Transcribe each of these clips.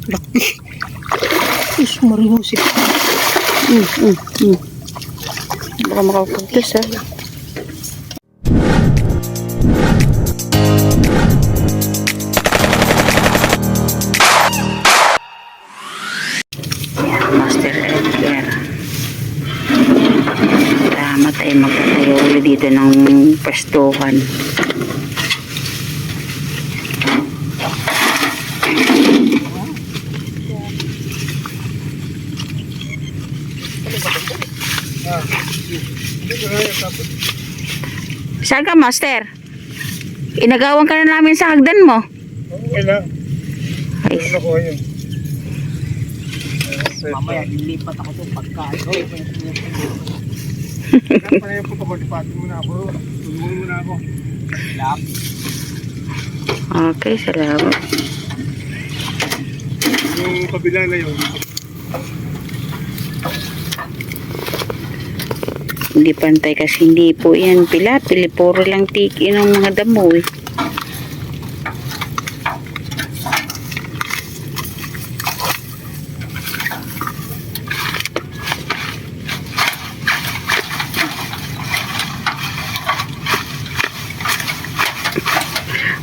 Laki. Diyos mariusip. Baka makapagtas ha. Master Edgar. Salamat ay magtatayo ulit dito ng pwestuhan. Saan ka, Master? Inagawan ka na namin sa hagdan mo. Okay lang. Ay, Ano ko yun? Mamaya, lilipat ako itong pagkain. Panay po pagkatipatin mo na ako. Tulungan mo na ako. Lap. okay, salamat. Yung kabila na yun. Hindi pantay kasi hindi po yan pila-pili. Puro lang tiki ng mga damo eh.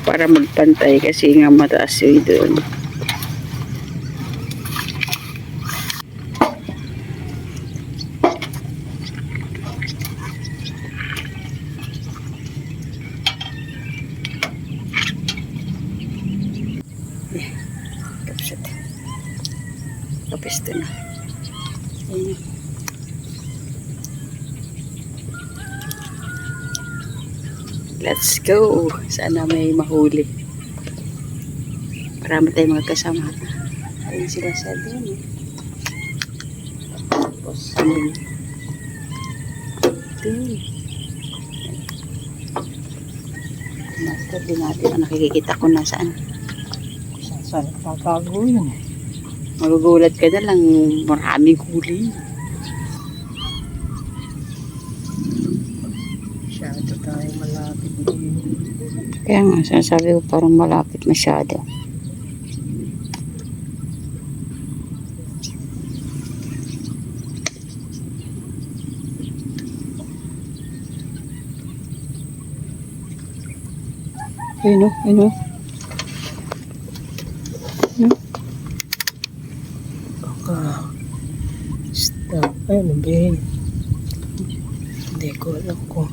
Para magpantay kasi nga mataas yun doon. Kapsat. Kapisto na. Ayan. Let's go. Sana may mahuli. Marami tayong mga kasama. Ayun sila sa doon. Tapos, ayun. Master, di natin nakikita ko na saan. Saan tatago yun eh. Magugulat ka na lang. Maraming huli. Masyado tayo malapit din. Kaya nga, sinasabi ko parang malapit masyado. Ayun o, ayun o. Baka stop. Ayun, Ben. Hindi ko alam kung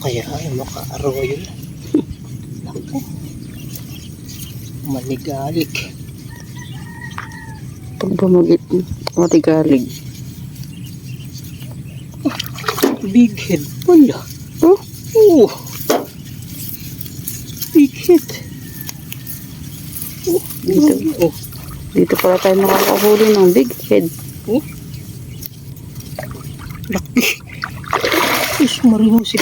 kaya ay maka-arroyo na. Naku. Maligalik. Pag bumagit, matigalig. Big head pala. Oh, Oh. Big head. Oh. dito. Oh. Dito pala tayo nakakahuli ng big head. Oh. Laki. Diyos mariusip.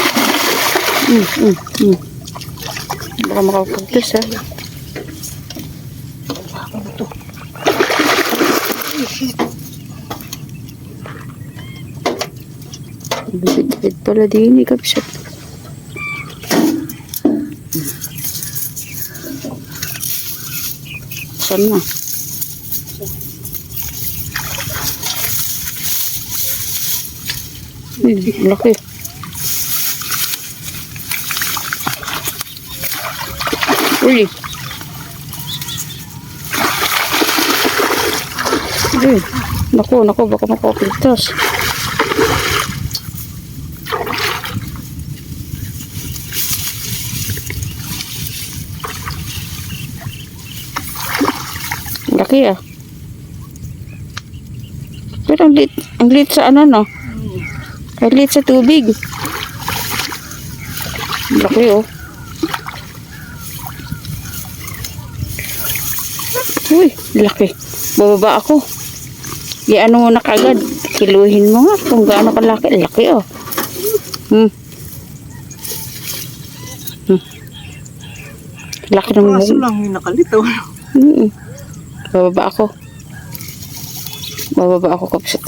Baka makapagtas ha. Ano to? Big head pala din, kapsat. Saan na? Laki. Uy. Naku, baka makapagtas. Laki ah. Pero ang lit sa ano no? Ang lit sa tubig. Laki oh. Uy, laki. Bababa ako. ano mo na kagad. Kiluhin mo nga kung gaano kalaki. Laki oh. Laki ng Praso lang yung nakalitaw. Bababa ako. Bababa ako, kapsat.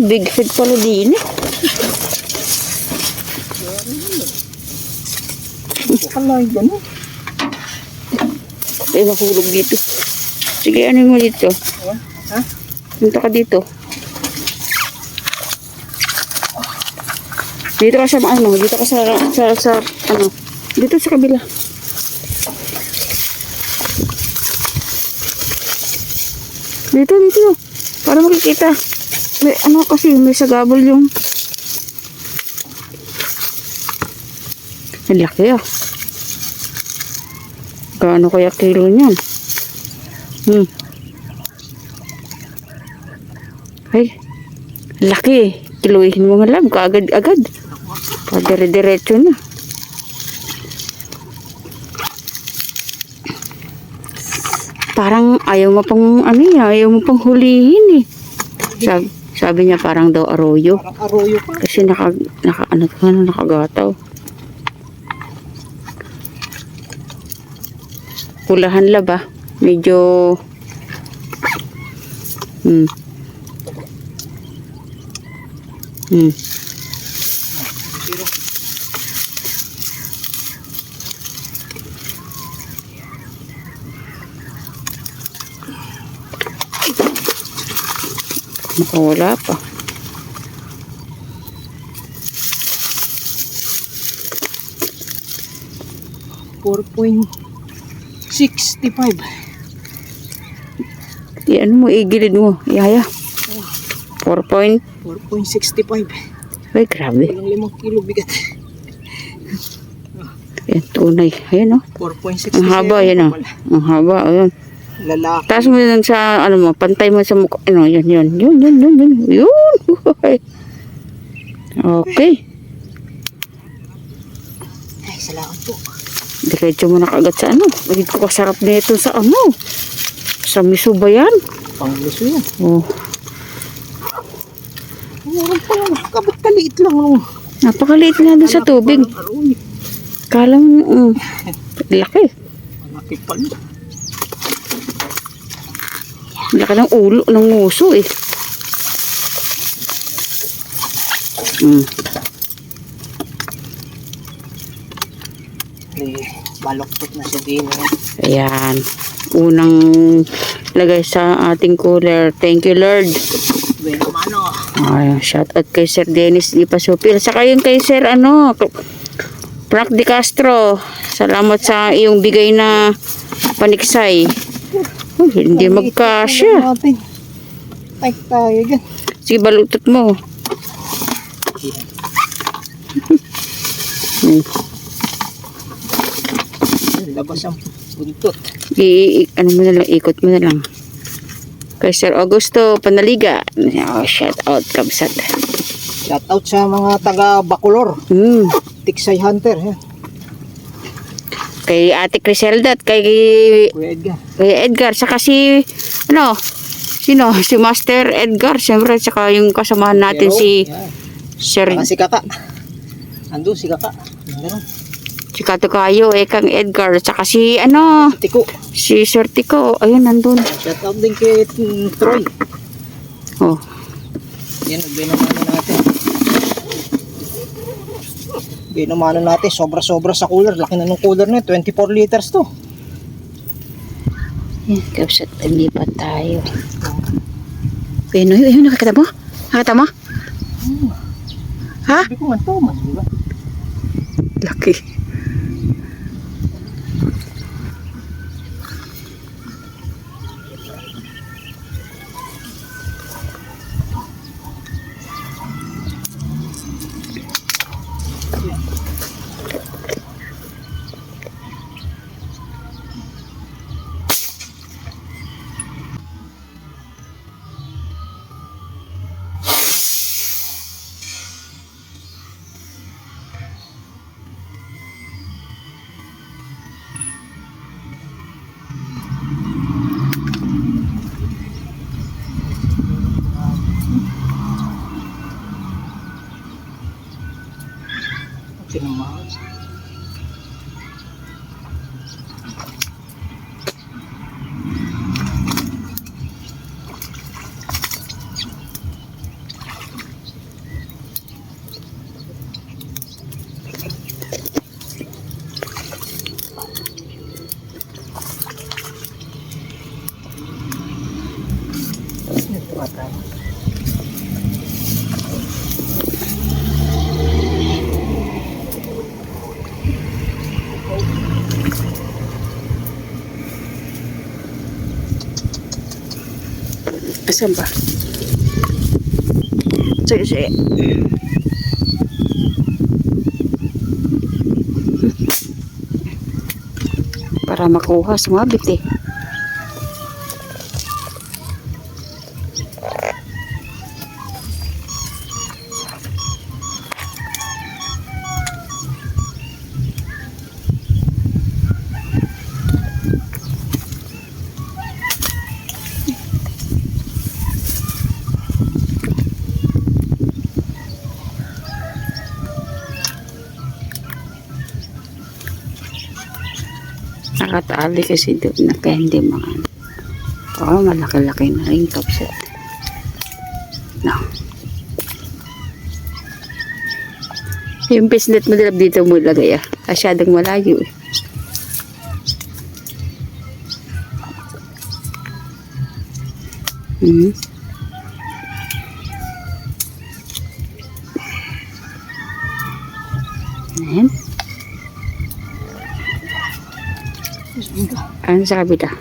Big head pala din eh. Kalay gano'n. Ay, mahulog dito. Sige, ano mo dito? Ha? Punta ka dito. Dito ka sa ano, dito ka sa ano, dito sa kabila. Dito. Para makikita. May ano kasi, may sagabol yung. Ang laki ah. Gaano kaya kilo niyan? Ay, laki. Kiluhin mo nga lang, kaagad-agad. Dire-diretso na. Parang ayaw mo pang ano yan, ayaw mo pang hulihin eh. Sabi niya parang daw arroyo. Parang arroyo pa. Kasi nakagataw. Pulahan laba. Medyo Nakawala pa. $4.65. Ano mo, igilid mo. Yaya. 4 $4.65. Ay, grabe. Walang 5 kilo bigat. Yan, tunay. Ayan o. 4.67. Ang haba, yan o. Ang haba, ayan. Lalaki. Taas mo lang sa, ano mo, pantay mo sa mukha. Ano, yun. Yun. Okay. Ay, salamat po. Diretso mo na kagad sa ano. Hindi ko kasarap na ito sa ano. Sa miso ba yan? Pangluso yan. Oh. Meron pa lang. Kabat kaliit lang. Napakaliit nga doon sa tubig. Parang arroyo. Kala mo, laki. Malaki pala. Laki ng ulo ng nguso eh. Baloktot na siya din. Ayan. Unang lagay sa ating cooler. Thank you, Lord. Bueno, mano. Ay, shout out kay Sir Dennis Di Pasupil. Saka yun kay Sir Frank Di Castro. Salamat sa iyong bigay na paniksay. Hindi magkasya. Ay, tayo dyan. Sige, balutot mo. Labas ang buntot. Ano mo na lang, ikot mo na lang. Kay Sir Augusto Panaliga. Oh, shout out, kabsat. Shout out sa mga taga Bacolor. Tiksay Hunter. Kay Ate Criselda at kay Kuya Edgar. Saka si, sino? Si Master Edgar. Siyempre, saka yung kasamahan natin si Sir. Si Kaka. Ando si Kaka. Si Katukayo, kang Edgar. Saka si, Tiko. si Sir Tico. Ayun, nandun. Shout out din kay Troy. Oh. Yan, nagbinamano natin. Binamano natin, sobra-sobra sa cooler. Laki na ng cooler na 24 liters to. Yan, kapsat, lipat tayo. Ayun, nakakita mo? Nakakita mo? Ha? Sabi ko nga Thomas, di ba? Laki. Tinamaan. Asan ba? Sige, sige. Para makuha, sumabit eh. Nakatali kasi doon na kaya hindi mga malaki-laki na rin kapsat. No. Yung pisnet mo dito mo ilagay Asyadong malayo eh. Ayan. Ano sa kabila?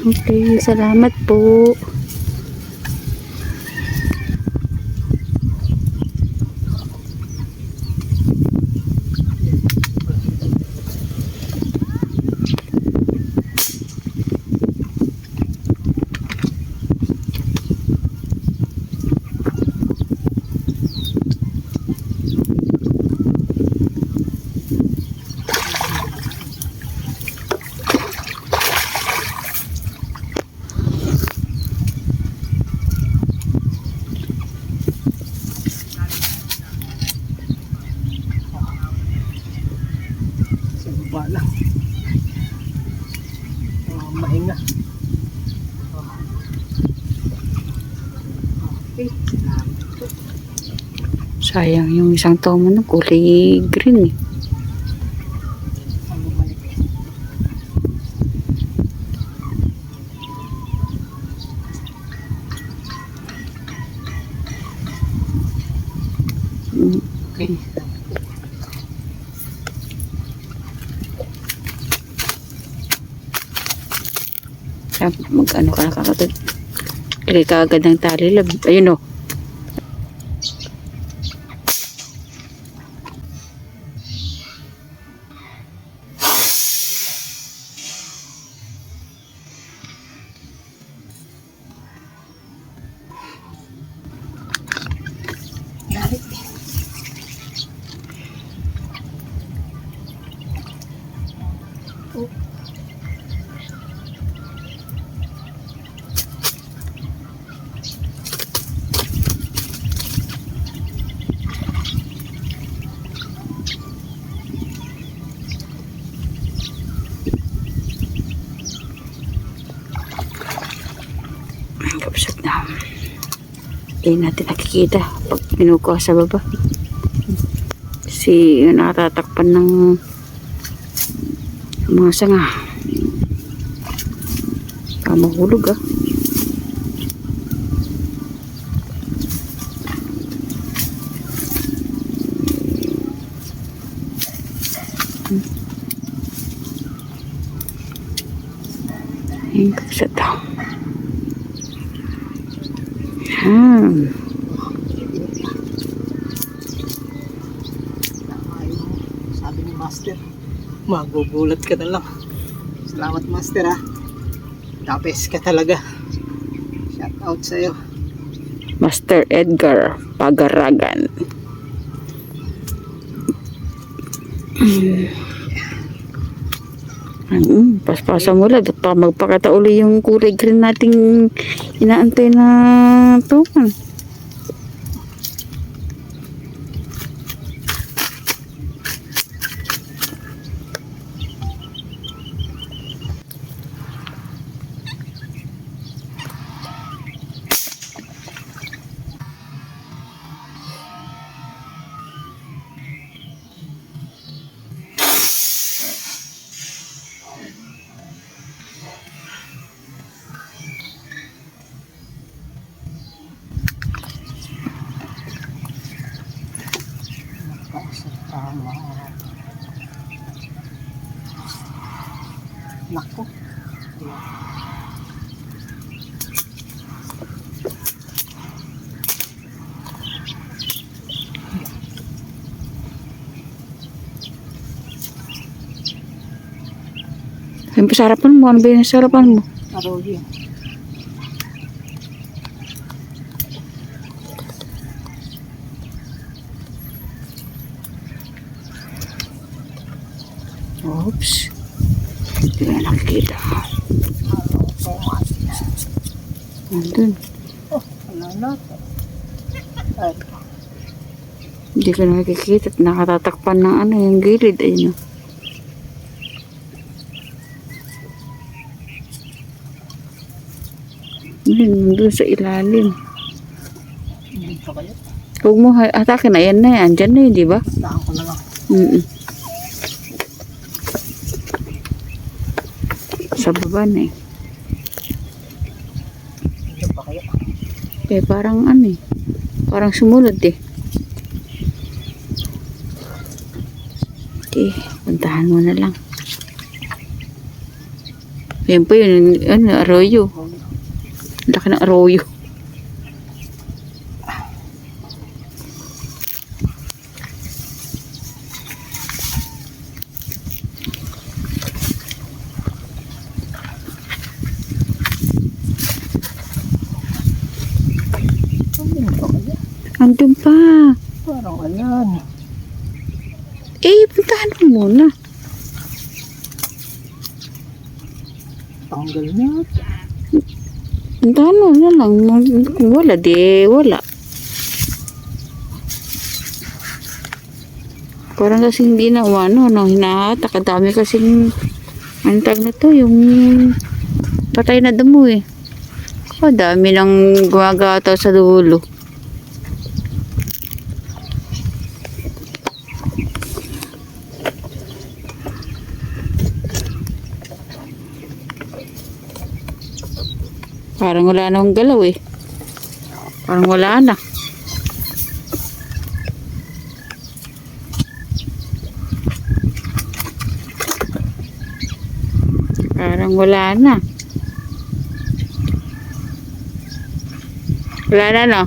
Okay, salamat po. Bala. Mahinga. Sayang yung isang tomo ng kulay green eh. Okay. Mag-ano ka na kakatod. Ilay ka agad ng tali. Ayun o. Kapsat na. Hindi natin nakikita pag pinukuha sa baba. Kasi nakatatakpan ng mga sanga. Mahulog Ayun, kapsat na. Sabi ni Master, magugulat ka na lang. Salamat Master Tapes ka talaga. Shout out sa'yo. Master Edgar Pagaragan. Paspasan mo lang. Baka magpakita uli yung kulay green nating inaantay na tukan. Tama. Nako. Yung sarapan mo, ano ba yung sarapan mo? Arroyo. Oops. Hindi na nakikita. Nandun. Oh, wala na. Ay, Hindi ko nakikita at nakatatakpan ng ano, yung gilid. Ayun. Nandun sa ilalim. hindi pa kayo. Huwag mo atakin na yan na yan. Diyan na yun, di ba? Saan ko na lang. Sa baba na eh. Hindi pa kayo. Eh, parang ano eh. Parang sumunod eh. Okay, puntahan mo na lang. Yan po yun, ano, arroyo. Laki ng arroyo. Hindi pa kayo. Andun pa. Parang ayan. Eh, puntahan mo muna. Tanggal niya. Puntahan mo na lang. Kung wala, di wala. Parang kasi hindi na ano, hinahatak. Kadami kasing ang tag na to, yung patay na damo eh. Dami nang gumagataw sa dulo. Parang wala na akong galaw eh. Parang wala na. Parang wala na. Wala na, no?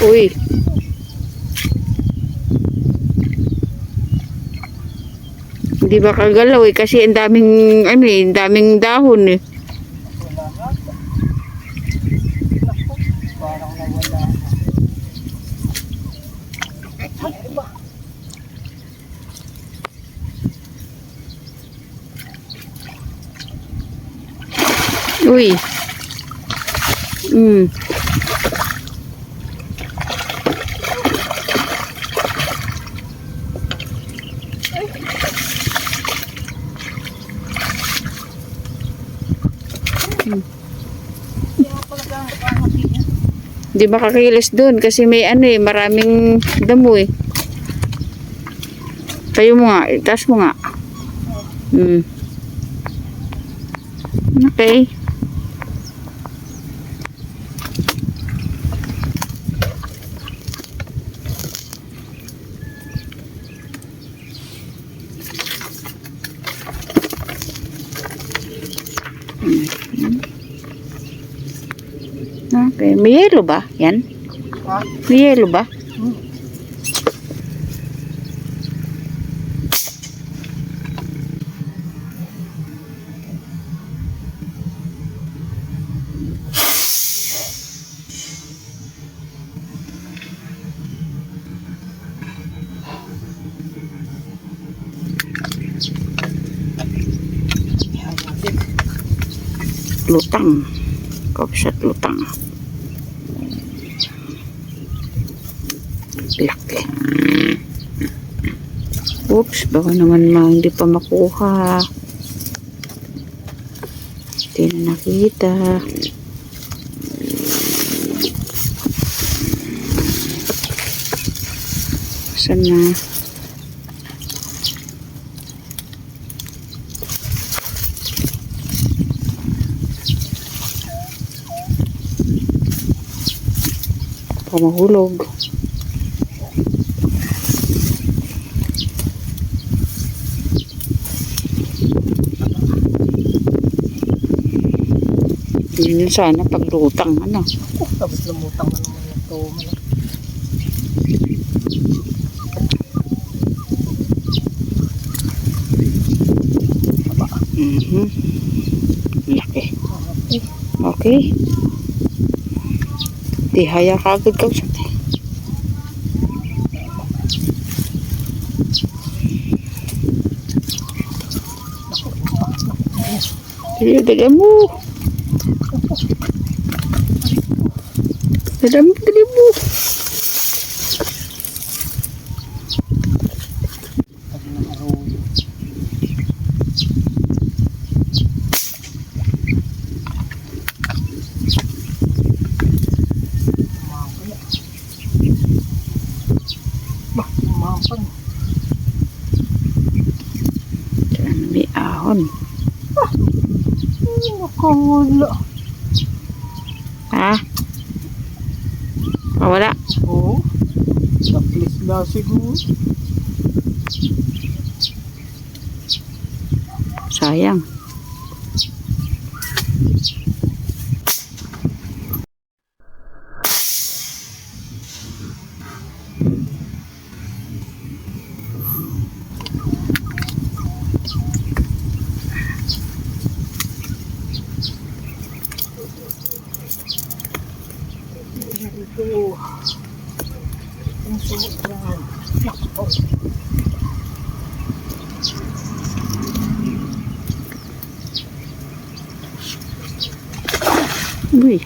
Uy. Hindi ba kagalaw eh kasi ang daming ano eh, ang daming dahon eh. Wala nga. Naku, parang nawala. Ay, iba. Uy. Hindi makakilos doon kasi may ano eh, maraming damo eh. Tayo mo nga, itaas mo nga. Okay. Okay, may yelo ba? Yan? Ha? May yelo ba? lutang. Coffee shot lutang. Laki. Oops, baka naman hindi pa makuha. Hindi na nakita. Saan na? Mahulog. Yun sana paglutang ano. Tapos lumutang na naman ito. Laki. Okay. Dihaya ka agad ka siya. Dali mo. Dali mo. Mampang. Diyan may ahon. Nakawala. Ha? Wala. Oo. Taplis na siguro. Sayang. Ito. Ang sobrang. Nako. Uy.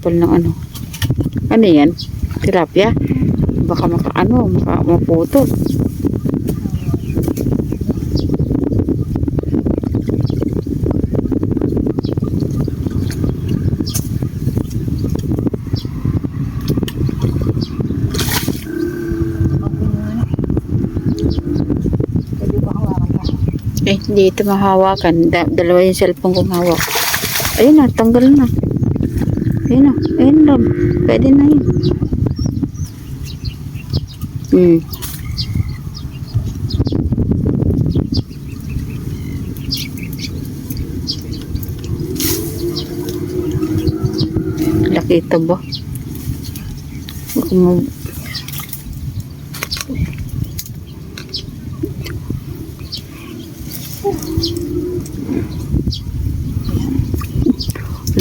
Kapal ng ano. Ano yan? Tilapia? Baka maputol. Pwede ba hawakan ka? Hindi ito mahawakan. Dalawa yung cellphone kong hawak. Ayun na, tanggal na. Ayun na, ayun lang. Pwede na yun. Laki ito ba? Baka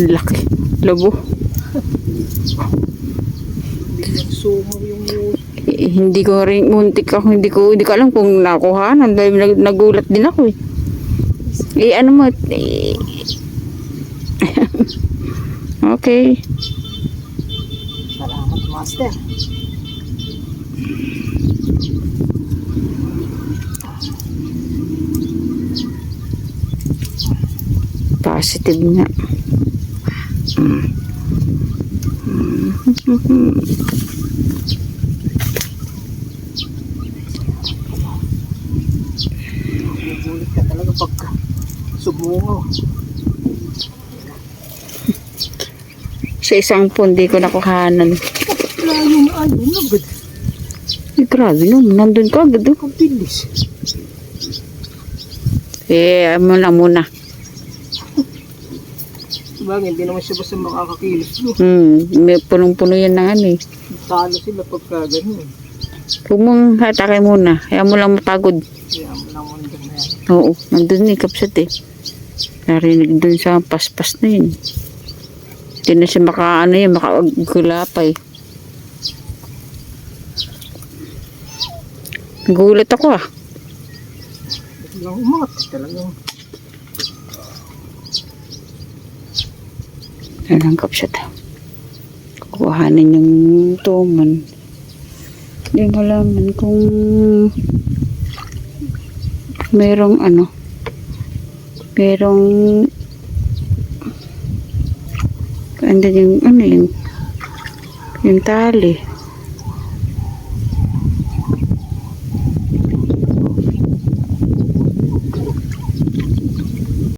laki. Labo. Hindi yung sumo yung Hindi ko rin muntik ako, hindi ko alam kung nakuhanan dahil nagulat din ako eh. Ano mo okay. Salamat, Master. Positive nga. Nagugulit ka talaga pagka sumungo. Sa isang pundi ko nakuhanan. Layo na ayun agad. Grabe nun, nandun ka agad. Ang bilis. Muna. Sabagay, hindi naman siya basta makakakilos. No? May punong-puno yan na ano eh. Talo sila pagka ganun. Huwag mong hatakay muna. Kaya mo lang mapagod. Kaya mo lang muna na yan. Oo, nandun ni kapsat eh. Narinig dun sa paspas na yun. Hindi na siya makagulapay. Nagulat ako ah. Biglang umangat talagang. Talang kapsat. Kukuhanin yung tuman. Hindi malaman kung merong merong andun yung yung tali.